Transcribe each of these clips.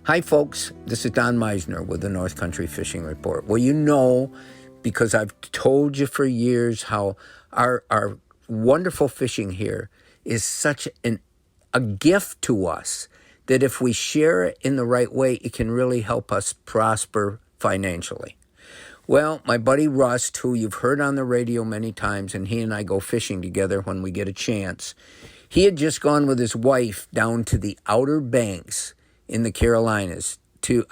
Hi, folks. This is Don Meisner with the North Country Fishing Report. Well, you know, because I've told you for years how our wonderful fishing here is such a gift to us that if we share it in the right way, it can really help us prosper financially. Well, my buddy Rust, who you've heard on the radio many times, and he and I go fishing together when we get a chance, he had just gone with his wife down to the Outer Banks in the Carolinas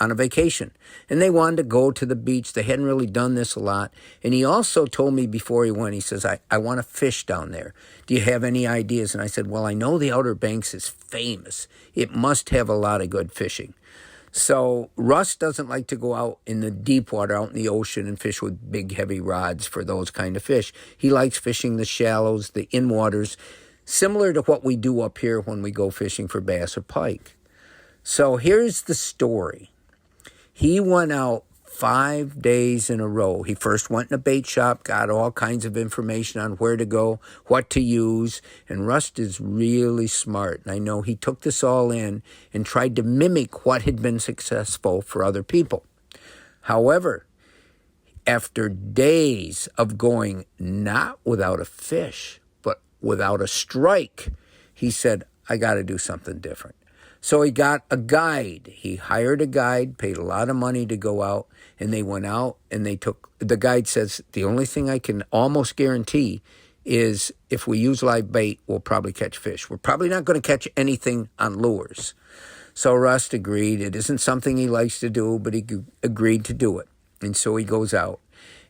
on a vacation. And they wanted to go to the beach. They hadn't really done this a lot. And he also told me before he went, he says, I want to fish down there. Do you have any ideas? And I said, well, I know the Outer Banks is famous. It must have a lot of good fishing. So Russ doesn't like to go out in the deep water, out in the ocean, and fish with big, heavy rods for those kind of fish. He likes fishing the shallows, the in-waters, similar to what we do up here when we go fishing for bass or pike. So here's the story. He went out 5 days in a row. He first went in a bait shop, got all kinds of information on where to go, what to use, and Rust is really smart. And I know he took this all in and tried to mimic what had been successful for other people. However, after days of going not without a fish, but without a strike, he said, I got to do something different. So he got a guide. He hired a guide, paid a lot of money to go out, and they went out and the guide says, the only thing I can almost guarantee is if we use live bait, we'll probably catch fish. We're probably not going to catch anything on lures. So Rust agreed. It isn't something he likes to do, but he agreed to do it. And so he goes out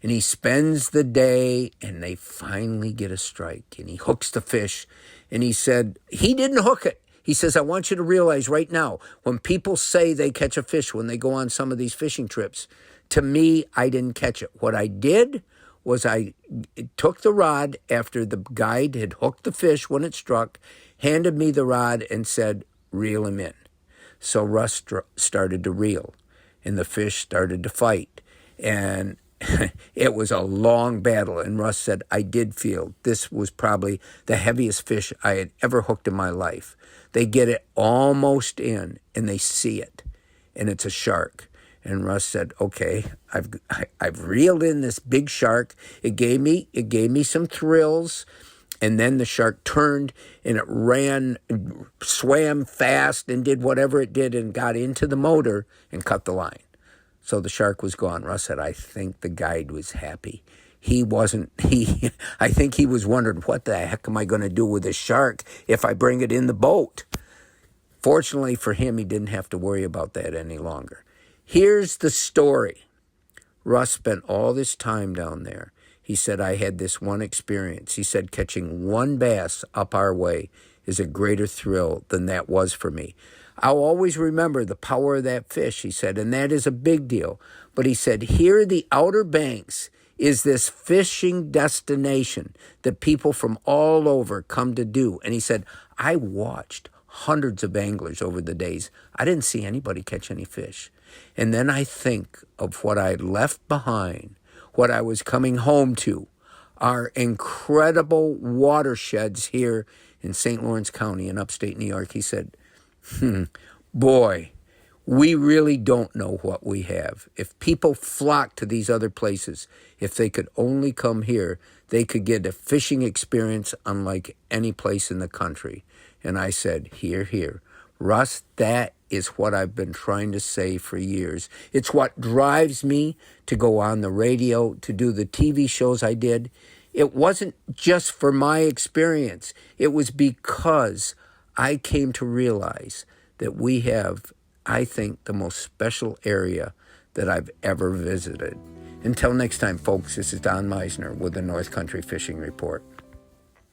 and he spends the day and they finally get a strike and he hooks the fish. And he said, he didn't hook it. He says, I want you to realize right now, when people say they catch a fish when they go on some of these fishing trips, to me, I didn't catch it. What I did was I took the rod after the guide had hooked the fish when it struck, handed me the rod and said, reel him in. So Russ started to reel and the fish started to fight. And it was a long battle. And Russ said, I did feel this was probably the heaviest fish I had ever hooked in my life. They get it almost in, and they see it, and it's a shark. And Russ said, "Okay, I've reeled in this big shark. It gave me some thrills, and then the shark turned and it ran, swam fast, and did whatever it did, and got into the motor and cut the line. So the shark was gone." Russ said, "I think the guide was happy." I think he was wondering, what the heck am I going to do with this shark if I bring it in the boat? Fortunately for him, he didn't have to worry about that any longer. Here's the story. Russ spent all this time down there. He said, I had this one experience. He said, catching one bass up our way is a greater thrill than that was for me. I'll always remember the power of that fish, he said, and that is a big deal. But he said, here the Outer Banks is this fishing destination that people from all over come to do. And he said, I watched hundreds of anglers over the days. I didn't see anybody catch any fish. And then I think of what I left behind, what I was coming home to, our incredible watersheds here in St. Lawrence County in upstate New York. He said, boy, we really don't know what we have. If people flock to these other places, if they could only come here, they could get a fishing experience unlike any place in the country. And I said, hear, hear. Russ, that is what I've been trying to say for years. It's what drives me to go on the radio, to do the TV shows I did. It wasn't just for my experience. It was because I came to realize that we have, I think, the most special area that I've ever visited. Until next time, folks, this is Don Meisner with the North Country Fishing Report.